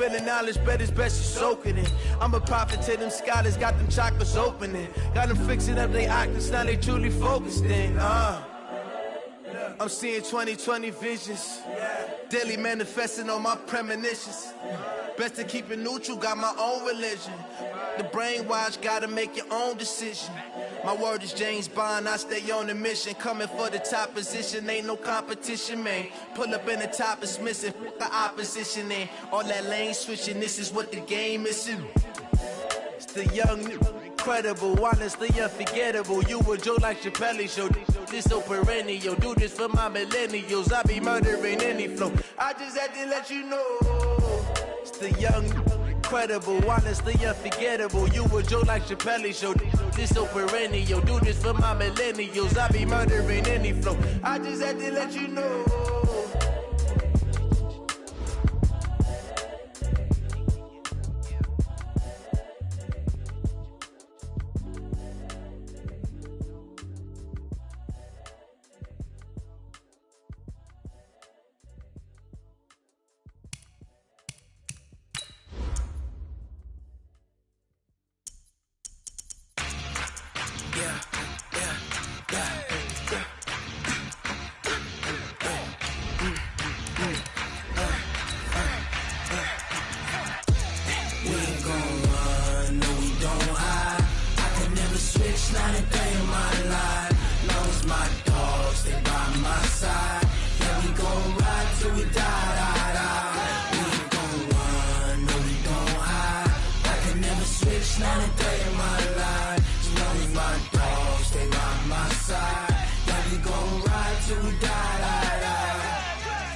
spilling knowledge, bet it's best you soak it in. I'm a prophet to them scholars, got them chakras opening. Got them fixing up they octaves, now they truly focused in. I'm seeing 2020 visions, daily manifesting on my premonitions. Best to keep it neutral, got my own religion. The brainwash, gotta make your own decision. My word is James Bond, I stay on the mission. Coming for the top position, ain't no competition, man. Pull up in the top, it's missing, the opposition ain't. All that lane switching, this is what the game is. It's the young, incredible, honestly unforgettable. You a Joe like Chappelle show, this so perennial. Do this for my millennials, I be murdering any flow. I just had to let you know. It's the young, incredible, honestly unforgettable. You a Joe like Chappelle show, this so perennial. Do this for my millennials, I be murdering any flow. I just had to let you know.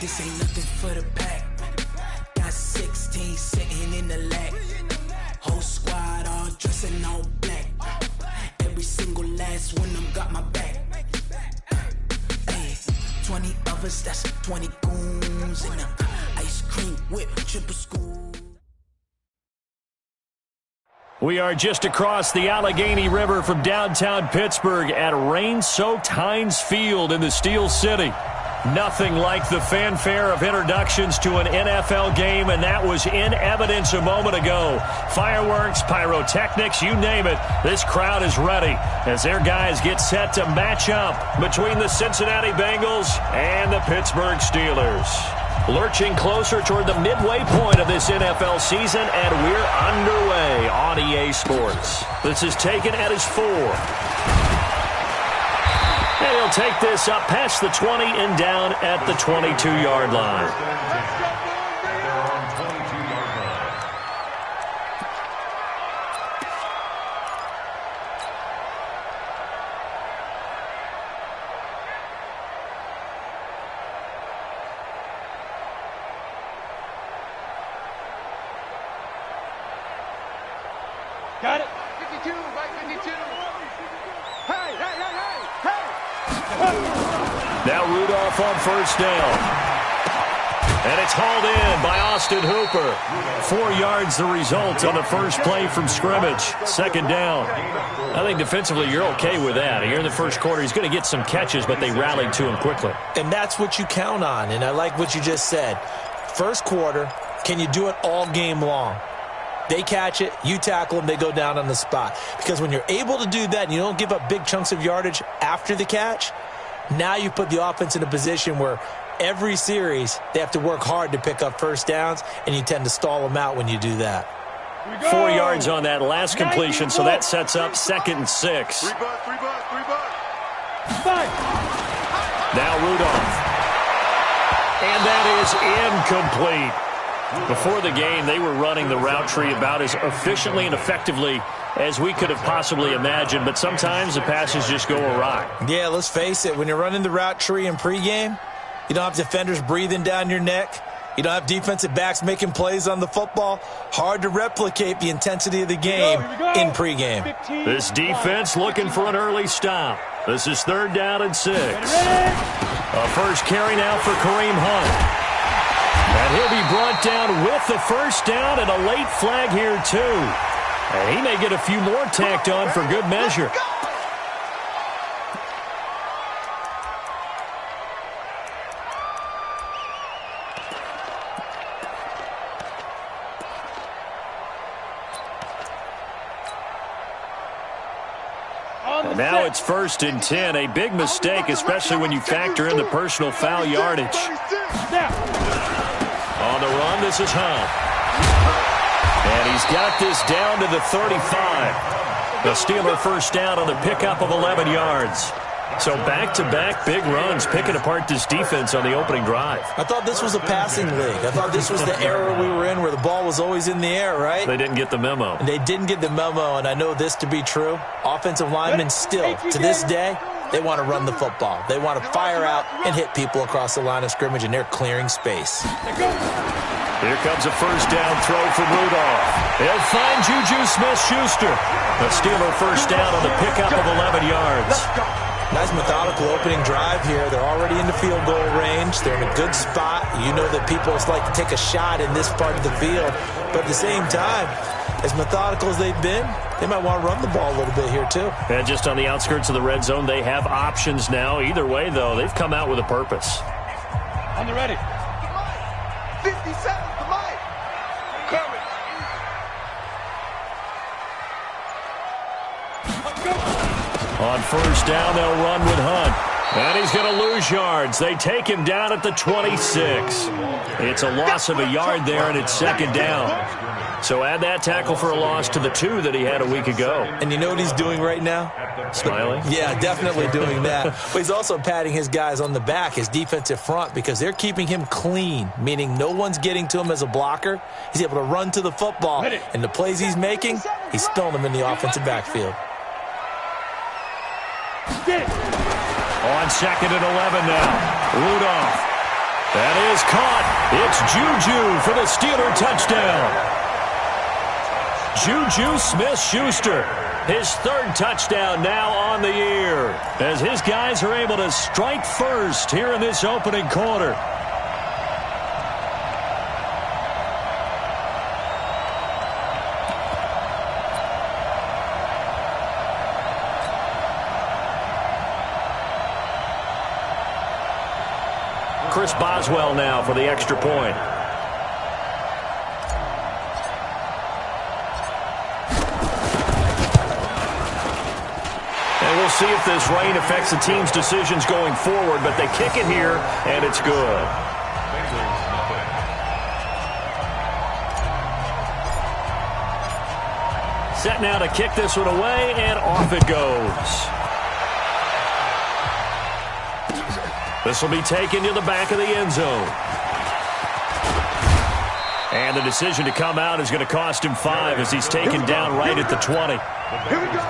This ain't nothing for the pack. Got 16 sitting in the lap. Whole squad all dressing all black. Every single last one of them got my back. Hey, 20 of us, that's 20 goons in them. Ice cream whip, triple school. We are just across the Allegheny River from downtown Pittsburgh at rain-soaked Heinz Field in the Steel City. Nothing like the fanfare of introductions to an NFL game, and that was in evidence a moment ago. Fireworks, pyrotechnics, you name it. This crowd is ready as their guys get set to match up between the Cincinnati Bengals and the Pittsburgh Steelers. Lurching closer toward the midway point of this NFL season, and we're underway on EA Sports. This is taken at his 4. And he'll take this up past the 20 and down at the 22-yard line. Got it. 52, right 52. Hey, hey, hey, hey, hey. Now Rudolph on first down. And it's hauled in by Austin Hooper. 4 yards the result on the first play from scrimmage. Second down. I think defensively you're okay with that. Here in the first quarter, he's going to get some catches, but they rallied to him quickly. And that's what you count on, and I like what you just said. First quarter, can you do it all game long? They catch it, you tackle them, they go down on the spot. Because when you're able to do that and you don't give up big chunks of yardage after the catch, now you put the offense in a position where every series they have to work hard to pick up first downs, and you tend to stall them out when you do that. 4 yards on that last completion, so that sets up 2nd and 6. Three buck. Now Rudolph. And that is incomplete. Before the game, they were running the route tree about as efficiently and effectively as we could have possibly imagined, but sometimes the passes just go awry. Yeah, let's face it. When you're running the route tree in pregame, you don't have defenders breathing down your neck. You don't have defensive backs making plays on the football. Hard to replicate the intensity of the game in pregame. This defense looking for an early stop. This is 3rd down and 6. A first carry now for Kareem Hunt. And he'll be brought down with the first down and a late flag here, too. And he may get a few more tacked on for good measure. Now it's 1st and 10. A big mistake, especially when you factor in the personal foul yardage. On the run, this is Hunt. And he's got this down to the 35. The Steeler first down on the pickup of 11 yards. So back-to-back big runs, picking apart this defense on the opening drive. I thought this was a passing league. I thought this was the era we were in where the ball was always in the air, right? They didn't get the memo. And they didn't get the memo, and I know this to be true. Offensive linemen still, to this day, they want to run the football. They want to fire out and hit people across the line of scrimmage, and they're clearing space. Here comes a first down throw from Rudolph. He'll find Juju Smith-Schuster. The Steeler first down on the pickup of 11 yards. Nice methodical opening drive here. They're already in the field goal range. They're in a good spot. You know that people like to take a shot in this part of the field. But at the same time, as methodical as they've been, they might want to run the ball a little bit here too. And just on the outskirts of the red zone, they have options now. Either way, though, they've come out with a purpose. On the ready. 50 seconds to Mike. Coverage. On first down, they'll run with Hunt. And he's going to lose yards. They take him down at the 26. It's a loss of a yard there, and it's second down. So add that tackle for a loss to the 2 that he had a week ago. And you know what he's doing right now? Smiling? Yeah, definitely doing that. But he's also patting his guys on the back, his defensive front, because they're keeping him clean, meaning no one's getting to him as a blocker. He's able to run to the football. And the plays he's making, he's throwing them in the offensive backfield. On second and 11 now. Rudolph. That is caught. It's Juju for the Steeler touchdown. Juju Smith-Schuster. His third touchdown now on the year, as his guys are able to strike first here in this opening quarter. Chris Boswell now for the extra point. And we'll see if this rain affects the team's decisions going forward, but they kick it here, and it's good. Set now to kick this one away, and off it goes. This will be taken to the back of the end zone. And the decision to come out is going to cost him 5 as he's taken down right at the 20. Here we go.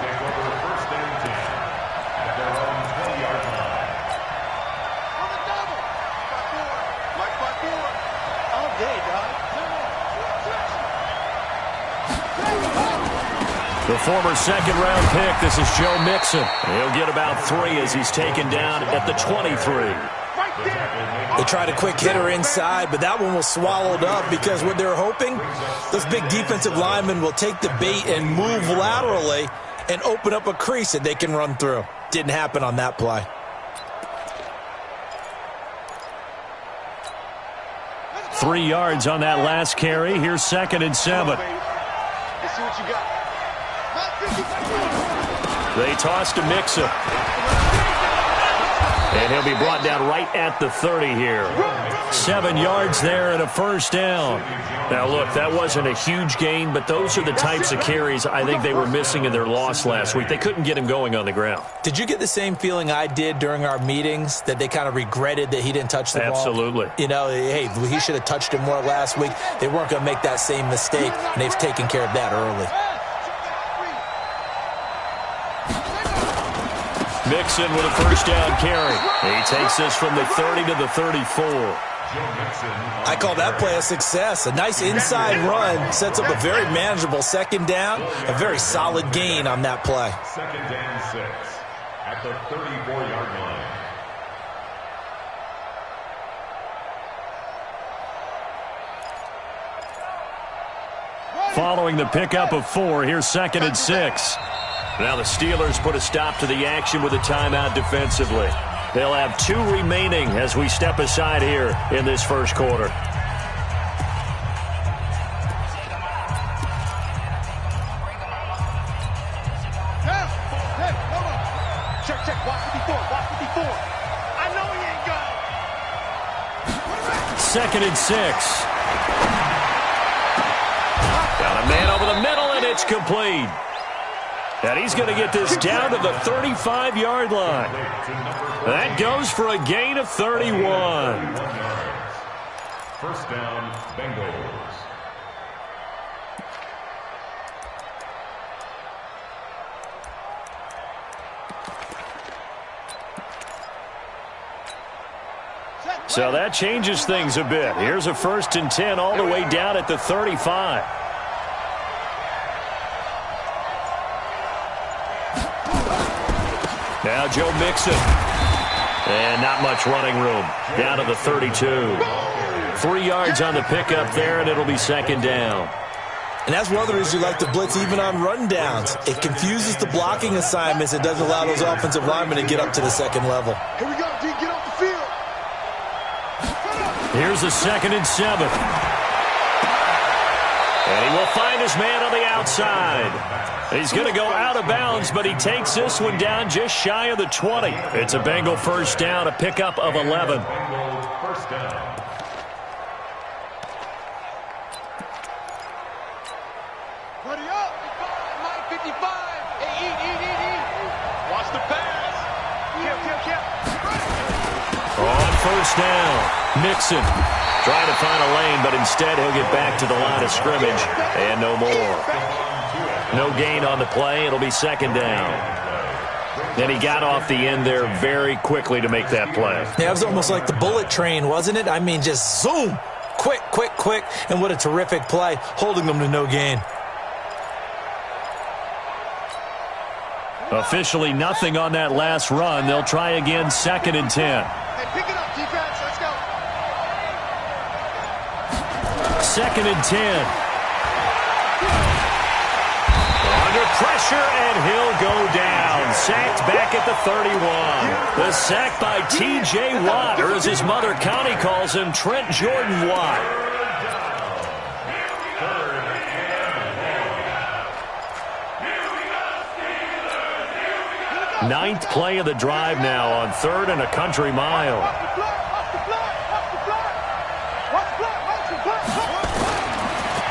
The former second-round pick, this is Joe Mixon. He'll get about 3 as he's taken down at the 23. They tried a quick hitter inside, but that one was swallowed up because what they're hoping, those big defensive linemen will take the bait and move laterally and open up a crease that they can run through. Didn't happen on that play. Three yards on that last carry. Here's second and 7. Let's see what you got. They toss to Mixon. And he'll be brought down right at the 30 here. 7 yards there and a first down. Now, look, that wasn't a huge gain, but those are the types of carries I think they were missing in their loss last week. They couldn't get him going on the ground. Did you get the same feeling I did during our meetings, that they kind of regretted that he didn't touch the ball? Absolutely. You know, hey, he should have touched it more last week. They weren't going to make that same mistake, and they've taken care of that early. Mixon with a first down carry. He takes this from the 30 to the 34. I call that play a success. A nice inside run sets up a very manageable second down. A very solid gain on that play. Second and 6 at the 34-yard line. Following the pickup of 4, here's second and 6. Now the Steelers put a stop to the action with a timeout defensively. They'll have 2 remaining as we step aside here in this first quarter. 2nd and 6. Got a man over the middle, and it's complete. And he's going to get this down to the 35-yard line. That goes for a gain of 31. 1st down, Bengals. So that changes things a bit. Here's a 1st and 10 all the way down at the 35. Now Joe Mixon. And not much running room. Down to the 32. 3 yards on the pickup there, and it'll be 2nd down. And that's one of the reasons you like to blitz even on rundowns. It confuses the blocking assignments. It doesn't allow those offensive linemen to get up to the second level. Here we go, D. Get off the field. Here's a 2nd and 7. And he will find his man on the outside. He's going to go out of bounds, but he takes this one down just shy of the 20. It's a Bengal 1st down, a pickup of 11. Bengal 1st down. Buddy up. Mike 55. Hey, eat. Watch the pass. Kill. On 1st down, Mixon trying to find a lane, but instead he'll get back to the line of scrimmage and no more. No gain on the play. It'll be 2nd down. And he got off the end there very quickly to make that play. Yeah, it was almost like the bullet train, wasn't it? I mean, just zoom. Quick. And what a terrific play, holding them to no gain. Officially nothing on that last run. They'll try again 2nd and 10. Hey, pick it up, defense. Let's go. 2nd and 10. Under pressure, and he'll go down. Sacked back at the 31. The sack by T.J. Watt, or as his mother Connie calls him, Trent Jordan Watt. Ninth play of the drive now on 3rd and a country mile.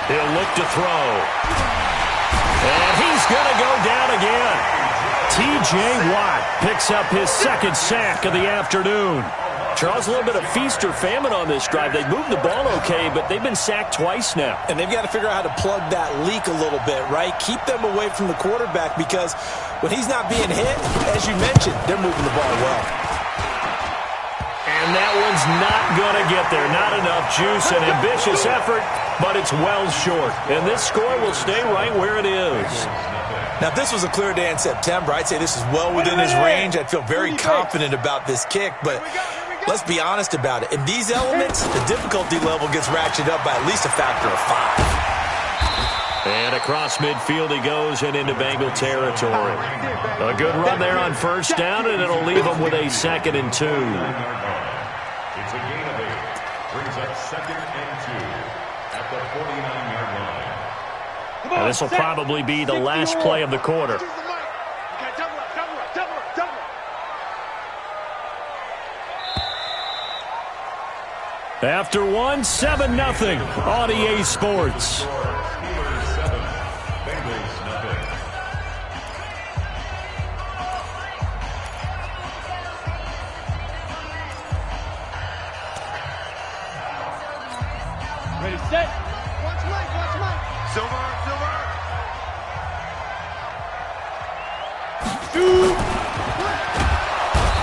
He'll look to throw. And he's going to go down again. T.J. Watt picks up his 2nd sack of the afternoon. Charles, a little bit of feast or famine on this drive. They moved the ball okay, but they've been sacked twice now. And they've got to figure out how to plug that leak a little bit, right? Keep them away from the quarterback, because when he's not being hit, as you mentioned, they're moving the ball well. And that one's not going to get there. Not enough juice. An ambitious effort, but it's well short. And this score will stay right where it is. Now, if this was a clear day in September, I'd say this is well within his range. I'd feel very confident about this kick, but let's be honest about it. In these elements, the difficulty level gets ratcheted up by at least a factor of 5. And across midfield he goes and into Bengal territory. A good run there on 1st down, and it'll leave him with a 2nd and 2. It's a gain of 8. Brings up 2nd and 2 at the 49-yard line. Now, this will probably be the last play of the quarter. After one, 7-0 on EA Sports. Ready, set. Watch Mike. Silver.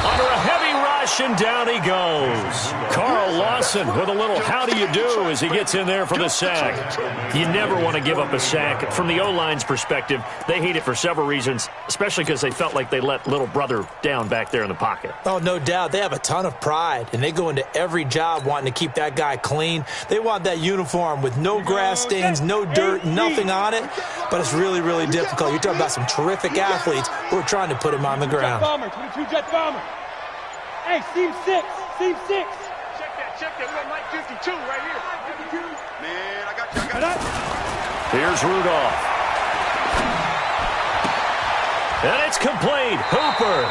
Under a heavy rush, and down he goes. Carl Lawson with a little how do you do as he gets in there for the sack. You never want to give up a sack. From the O-line's perspective, they hate it for several reasons, especially because they felt like they let little brother down back there in the pocket. Oh, no doubt. They have a ton of pride, and they go into every job wanting to keep that guy clean. They want that uniform with no grass stains, no dirt, nothing on it, but it's really, really difficult. You're talking about some terrific athletes who are trying to put him on the ground. Bomber, 22 Jet Bomber. Hey, Seam 6. Check that. We got Mike 52 right here. 52. Man, I got you. Here's Rudolph. And it's complete. Hooper.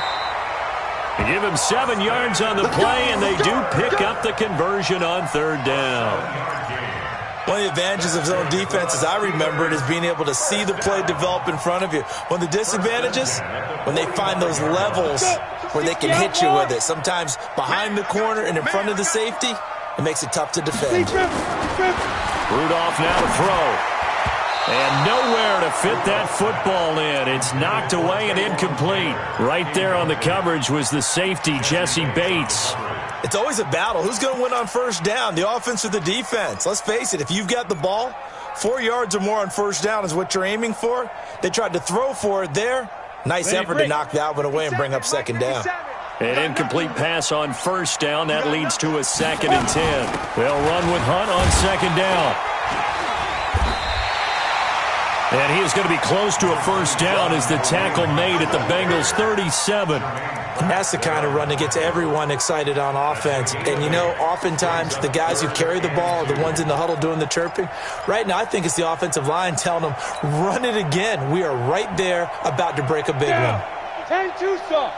They give him 7 yards on the play, and they do pick up the conversion on 3rd down. One of the advantages of zone defense, as I remember it, is being able to see the play develop in front of you. One of the disadvantages, when they find those levels where they can hit you with it. Sometimes behind the corner and in front of the safety, it makes it tough to defend. Rudolph now to throw. And nowhere to fit that football in. It's knocked away and incomplete. Right there on the coverage was the safety, Jesse Bates. It's always a battle. Who's going to win on 1st down, the offense or the defense? Let's face it, if you've got the ball, 4 yards or more on 1st down is what you're aiming for. They tried to throw for it there. Nice effort to knock that one away and bring up 2nd down. An incomplete pass on 1st down. That leads to a 2nd and 10. They'll run with Hunt on 2nd down. And he is going to be close to a 1st down as the tackle made at the Bengals' 37. And that's the kind of run that gets everyone excited on offense. And, you know, oftentimes the guys who carry the ball are the ones in the huddle doing the chirping. Right now, I think it's the offensive line telling them, run it again. We are right there about to break a big one. 10-2, sir.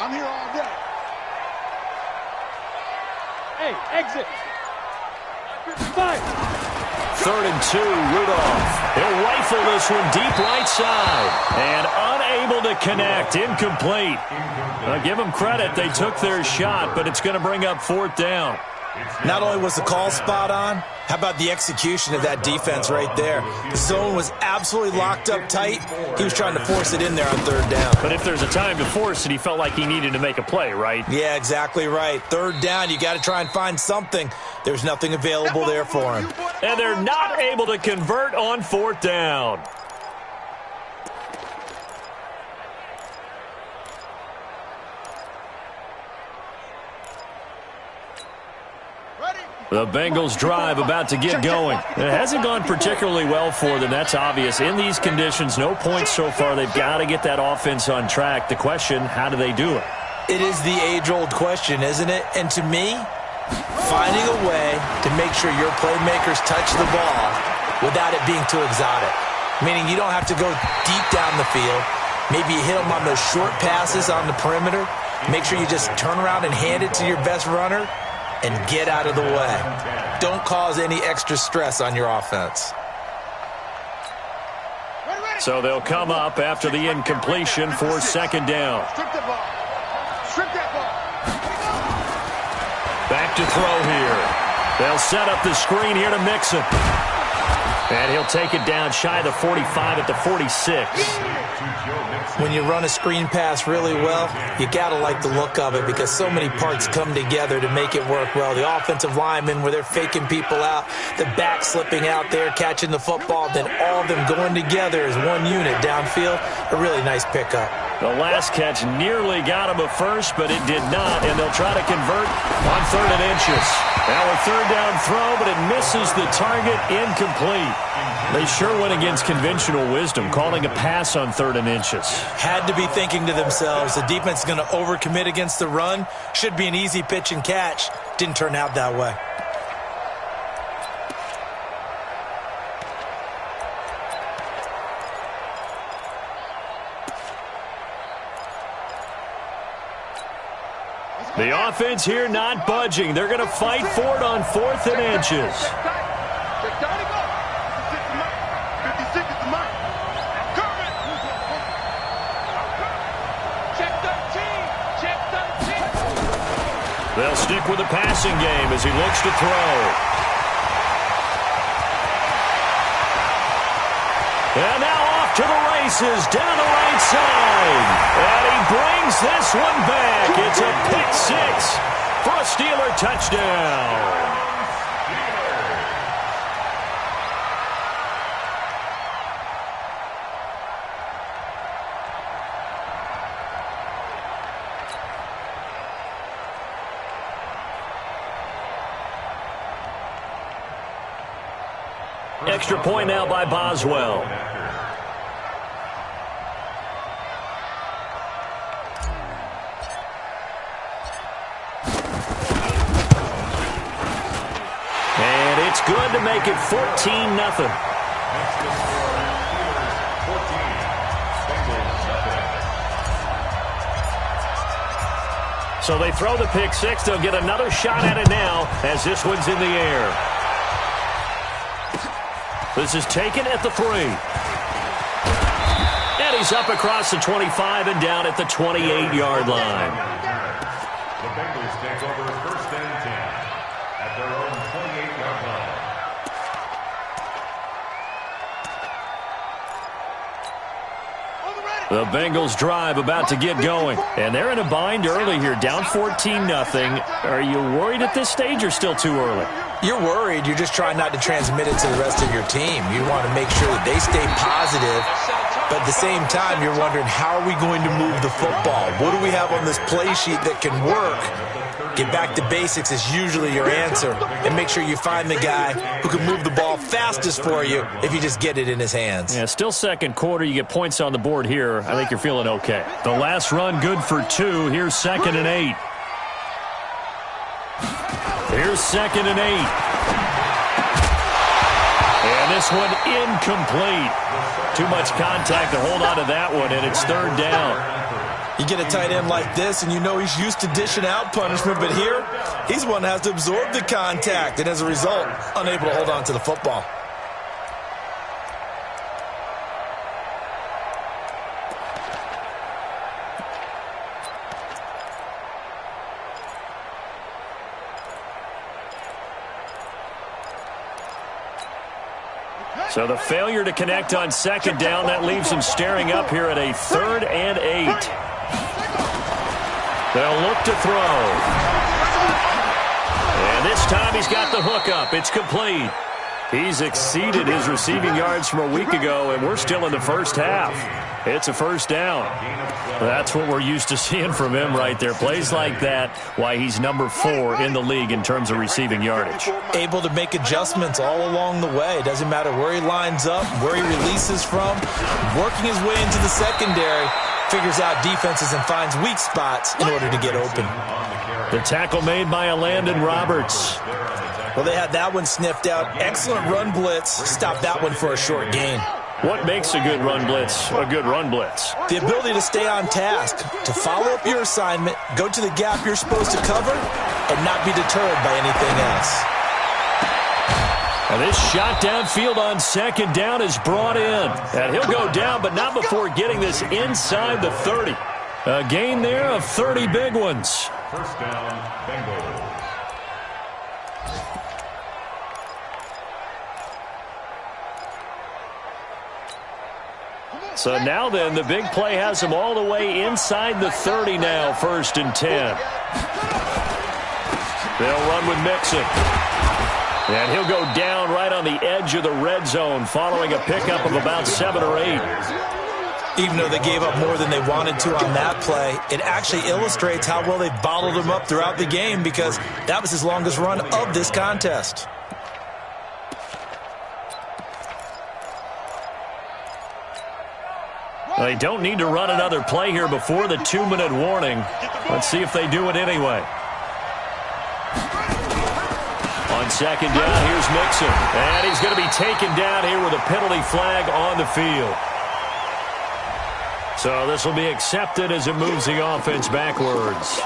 I'm here all day. Hey, exit. 5. 3rd and 2, Rudolph. He'll rifle this one deep right side. And unable to connect. Incomplete. I'll give them credit. They took their shot, but it's going to bring up 4th down. Not only was the call spot on, how about the execution of that defense right there? The zone was absolutely locked up tight. He was trying to force it in there on 3rd down. But if there's a time to force it, he felt like he needed to make a play, right? Yeah, exactly right. 3rd down, you got to try and find something. There's nothing available there for him. And they're not able to convert on 4th down. The Bengals drive about to get going. It hasn't gone particularly well for them. That's obvious. In these conditions, no points so far. They've got to get that offense on track. The question, how do they do it? It is the age-old question, isn't it? And to me, finding a way to make sure your playmakers touch the ball without it being too exotic. Meaning you don't have to go deep down the field. Maybe you hit them on those short passes on the perimeter. Make sure you just turn around and hand it to your best runner and get out of the way. Don't cause any extra stress on your offense. So they'll come up after the incompletion for 2nd down. Back to throw here. They'll set up the screen here to Mixon. And he'll take it down shy of the 45 at the 46. When you run a screen pass really well, you got to like the look of it because so many parts come together to make it work well. The offensive linemen, where they're faking people out, the back slipping out there, catching the football, then all of them going together as one unit downfield. A really nice pickup. The last catch nearly got him a first, but it did not, and they'll try to convert on 3rd and inches. Now a 3rd down throw, but it misses the target, incomplete. They sure went against conventional wisdom, calling a pass on 3rd and inches. Had to be thinking to themselves, the defense is going to overcommit against the run. Should be an easy pitch and catch. Didn't turn out that way. The offense here not budging. They're going to fight for it on 4th and inches. They'll stick with the passing game as he looks to throw. And now off to the races down the right side. And he brings this one back. It's a pick six for a Steeler touchdown. Extra point now by Boswell. And it's good to make it 14-0. So they throw the pick six. They'll get another shot at it now as this one's in the air. This is taken at the 3. And he's up across the 25 and down at the 28-yard line. The Bengals take over 1st and 10 at their own 28-yard line. The Bengals drive about to get going. And they're in a bind early here, down 14-0. Are you worried at this stage or still too early? You're worried. You're just trying not to transmit it to the rest of your team. You want to make sure that they stay positive. But at the same time, you're wondering, how are we going to move the football? What do we have on this play sheet that can work? Get back to basics is usually your answer. And make sure you find the guy who can move the ball fastest for you if you just get it in his hands. Yeah, still second quarter. You get points on the board here. I think you're feeling okay. The last run good for 2. Here's 2nd and 8. Here's 2nd and 8. And this one incomplete. Too much contact to hold on to that one, and it's 3rd down. You get a tight end like this, and you know he's used to dishing out punishment, but here, he's one that has to absorb the contact, and as a result, unable to hold on to the football. So the failure to connect on 2nd down, that leaves him staring up here at a 3rd and 8. They'll look to throw. And this time he's got the hook up. It's complete. He's exceeded his receiving yards from a week ago, and we're still in the first half. It's a 1st down. That's what we're used to seeing from him right there. Plays like that, why he's number 4 in the league in terms of receiving yardage. Able to make adjustments all along the way. Doesn't matter where he lines up, where he releases from. Working his way into the secondary, figures out defenses and finds weak spots in order to get open. The tackle made by Landon Roberts. Well, they had that one sniffed out. Excellent run blitz. Stopped that one for a short gain. What makes a good run blitz a good run blitz? The ability to stay on task, to follow up your assignment, go to the gap you're supposed to cover, and not be deterred by anything else. And this shot downfield on 2nd down is brought in. And he'll go down, but not before getting this inside the 30. A gain there of 30 big ones. 1st down, Bengals. So now then, the big play has him all the way inside the 30 now, 1st and 10. They'll run with Mixon. And he'll go down right on the edge of the red zone following a pickup of about 7 or 8. Even though they gave up more than they wanted to on that play, it actually illustrates how well they bottled him up throughout the game, because that was his longest run of this contest. They don't need to run another play here before the 2-minute warning. Let's see if they do it anyway. On 2nd down, here's Mixon. And he's going to be taken down here with a penalty flag on the field. So this will be accepted as it moves the offense backwards.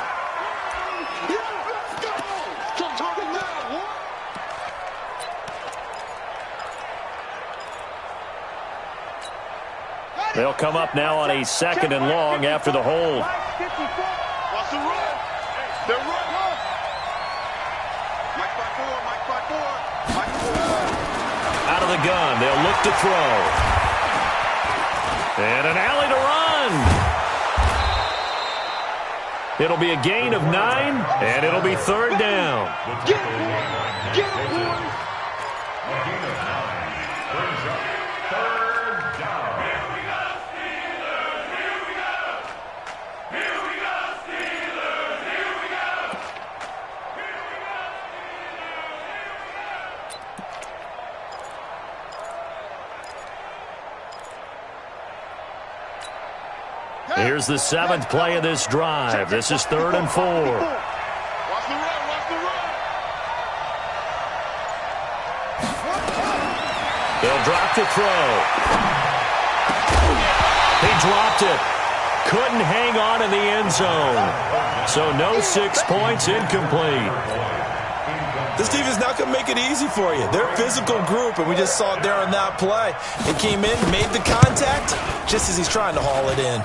They'll come up now on a 2nd and long after the hold. Watch the run. They're running. Mike by 4, Mike by 4, Mike 4. Out of the gun, they'll look to throw. And an alley to run. It'll be a gain of 9, and it'll be 3rd down. Get it, boys. A gain of 9 brings up 3rd down. Here's the 7th play of this drive. This is 3rd and 4. Watch the run, watch the run. They'll drop the throw. He dropped it. Couldn't hang on in the end zone. So no 6 points, incomplete. This defense not going to make it easy for you. They're a physical group, and we just saw it there on that play. He came in, made the contact, just as he's trying to haul it in.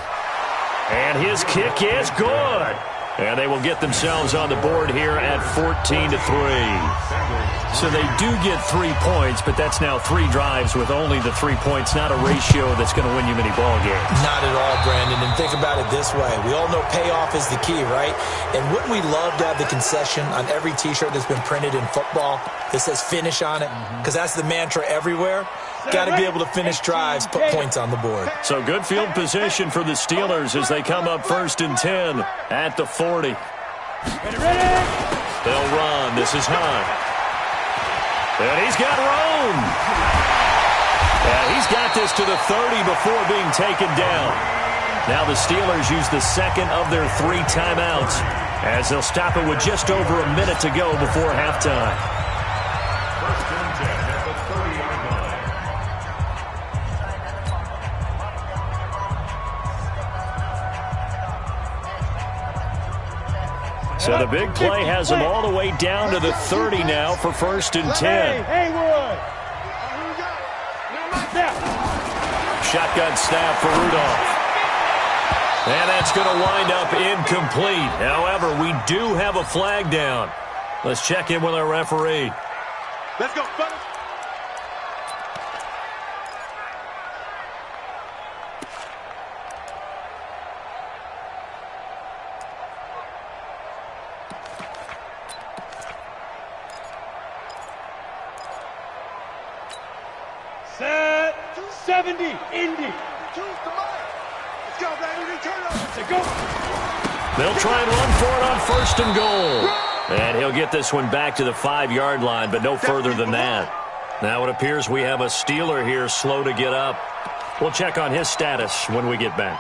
And his kick is good. And they will get themselves on the board here at 14-3. So they do get 3 points, but that's now 3 drives with only the 3 points, not a ratio that's going to win you many ball games. Not at all, Brandon. And think about it this way. We all know payoff is the key, right? And wouldn't we love to have the concession on every T-shirt that's been printed in football that says finish on it? Because that's the mantra everywhere. Got to be able to finish drives, put points on the board. So good field position for the Steelers as they come up 1st and 10 at the 40. They'll run. This is Hunt. And he's got room. And he's got this to the 30 before being taken down. Now the Steelers use the second of their 3 timeouts as they'll stop it with just over a minute to go before halftime. 1st and 10 at the 30-yard line. So the big play has them all the way down to the 30 now for 1st and 10. Haywood. Shotgun snap for Rudolph. And that's going to wind up incomplete. However, we do have a flag down. Let's check in with our referee. Let's go, fellas. Set 70, Indy. Let's go, baby. Return over. Go. They'll try and run for it on 1st and goal. And he'll get this one back to the 5-yard line, but no further than that. Now it appears we have a Steeler here slow to get up. We'll check on his status when we get back.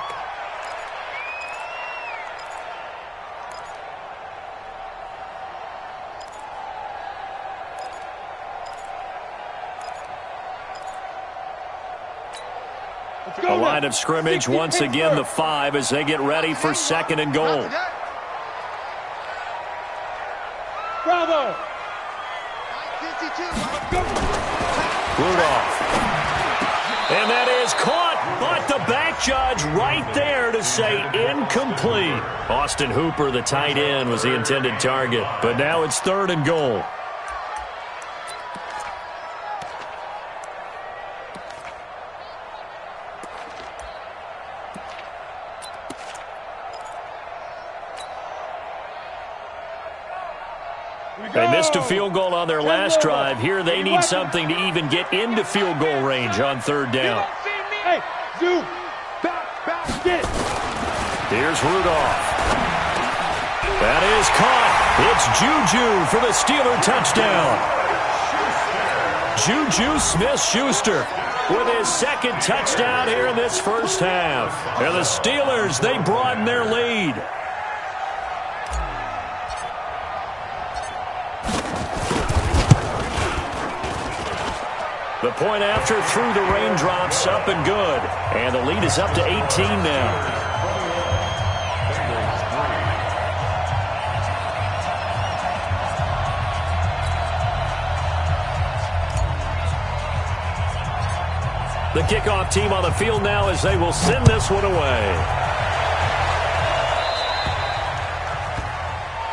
A line of scrimmage once again, the 5, as they get ready for 2nd and goal. Bravo. Rudolph. And that is caught, but the back judge right there to say incomplete. Austin Hooper, the tight end, was the intended target, but now it's 3rd and goal. They missed a field goal on their last drive. Here they need something to even get into field goal range on 3rd down. Hey, zoom. Back, get. Here's Rudolph. That is caught. It's Juju for the Steeler touchdown. Juju Smith-Schuster with his 2nd touchdown here in this first half. And the Steelers, they broaden their lead. The point after through the raindrops, up and good. And the lead is up to 18 now. The kickoff team on the field now as they will send this one away.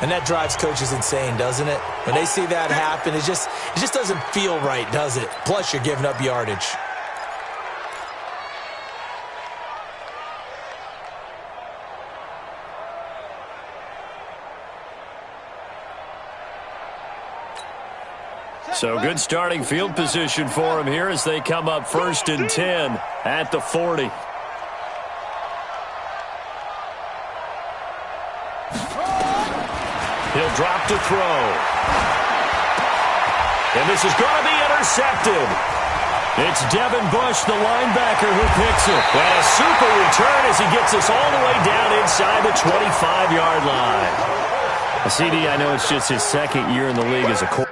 And that drives coaches insane, doesn't it? When they see that happen, it just doesn't feel right, does it? Plus, you're giving up yardage. So good starting field position for him here as they come up 1st and 10 at the 40. He'll drop to throw. And this is going to be intercepted. It's Devin Bush, the linebacker, who picks it. And a super return as he gets us all the way down inside the 25-yard line. CD, I know it's just his 2nd year in the league as a quarterback.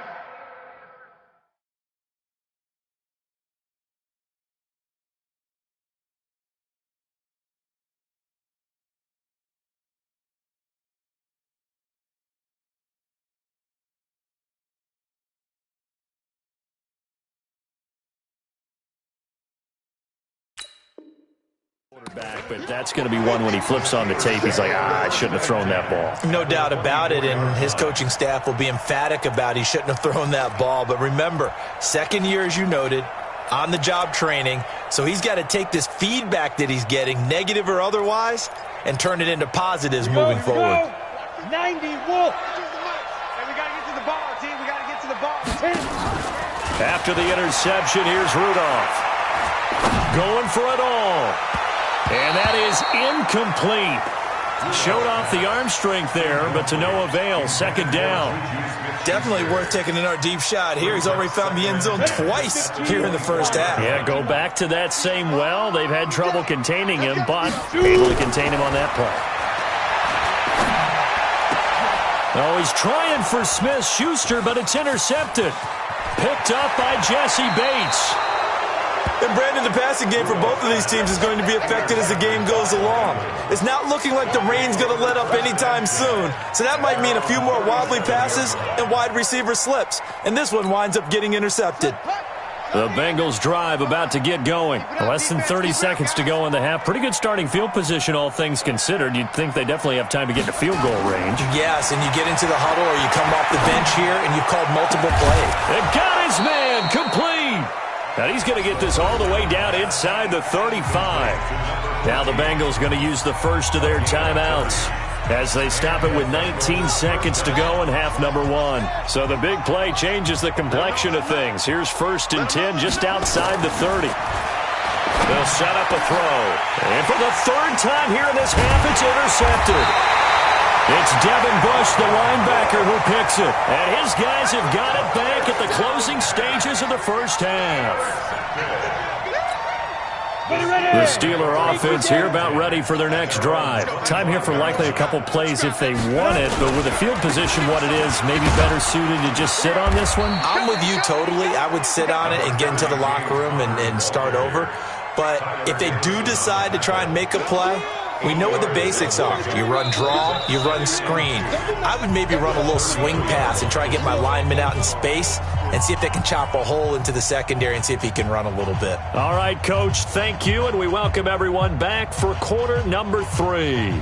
back, but that's going to be one when he flips on the tape. He's like, I shouldn't have thrown that ball. No doubt about it, and his coaching staff will be emphatic about he shouldn't have thrown that ball. But remember, second year, as you noted, on-the-job training, so he's got to take this feedback that he's getting, negative or otherwise, and turn it into positives moving forward. 90, Wolf. And we got to get to the ball, team. We got to get to the ball. 10. After the interception, here's Rudolph. Going for it all. And that is incomplete. Showed off the arm strength there, but to no avail. Second down. Definitely worth taking another deep shot here. He's already found the end zone twice here in the first half. Yeah, go back to that same well. They've had trouble containing him, but able to contain him on that play. Oh, he's trying for Smith-Schuster, but it's intercepted. Picked up by Jesse Bates. And Brandon, the passing game for both of these teams is going to be affected as the game goes along. It's not looking like the rain's going to let up anytime soon. So that might mean a few more wobbly passes and wide receiver slips. And this one winds up getting intercepted. The Bengals drive about to get going. Less than 30 seconds to go in the half. Pretty good starting field position, all things considered. You'd think they definitely have time to get to field goal range. Yes, and you get into the huddle or you come off the bench here and you've called multiple plays. They got his man complete. Now he's going to get this all the way down inside the 35. Now the Bengals going to use the first of their timeouts as they stop it with 19 seconds to go in half number one. So the big play changes the complexion of things. Here's 1st and 10 just outside the 30. They'll set up a throw. And for the third time here in this half, it's intercepted. It's Devin Bush, the linebacker, who picks it. And his guys have got it back at the closing stages of the first half. The Steeler offense here about ready for their next drive. Time here for likely a couple plays if they want it, but with the field position what it is, maybe better suited to just sit on this one? I'm with you totally. I would sit on it and get into the locker room and start over. But if they do decide to try and make a play, we know what the basics are. You run draw, you run screen. I would maybe run a little swing pass and try and get my lineman out in space and see if they can chop a hole into the secondary and see if he can run a little bit. All right, Coach, thank you, and we welcome everyone back for quarter number 3.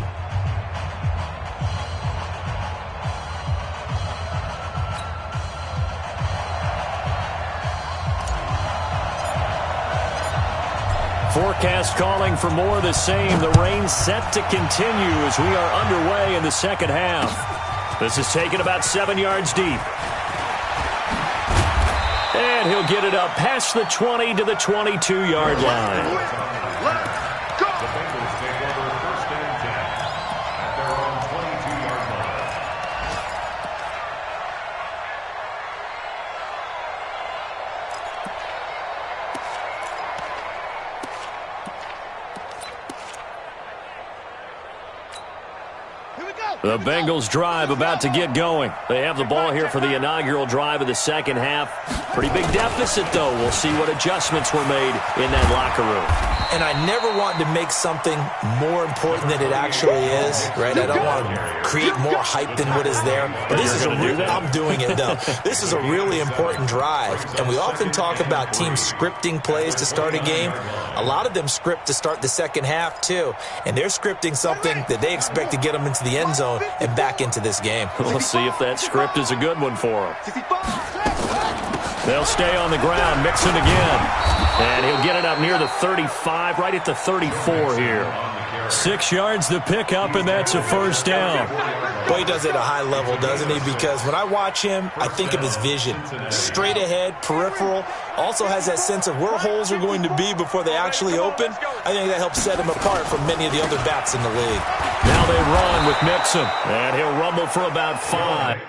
Forecast calling for more of the same. The rain set to continue as we are underway in the second half. This is taken about 7 yards deep. And he'll get it up past the 20 to the 22-yard line. The Bengals take over 1st and 10 at their own 22-yard line. The Bengals drive about to get going. They have the ball here for the inaugural drive of the second half. Pretty big deficit, though. We'll see what adjustments were made in that locker room. And I never want to make something more important than it actually is, right? I don't want to create more hype than what is there. But this is I'm doing it, though. This is a really important drive. And we often talk about teams scripting plays to start a game. A lot of them script to start the second half, too. And they're scripting something that they expect to get them into the end zone and back into this game. We'll see if that script is a good one for them. They'll stay on the ground, Mixon again. And he'll get it up near the 35, right at the 34 here. 6 yards the pickup, and that's a first down. Boy, he does it at a high level, doesn't he? Because when I watch him, I think of his vision. Straight ahead, peripheral. Also has that sense of where holes are going to be before they actually open. I think that helps set him apart from many of the other backs in the league. Now they run with Mixon, and he'll rumble for about 5.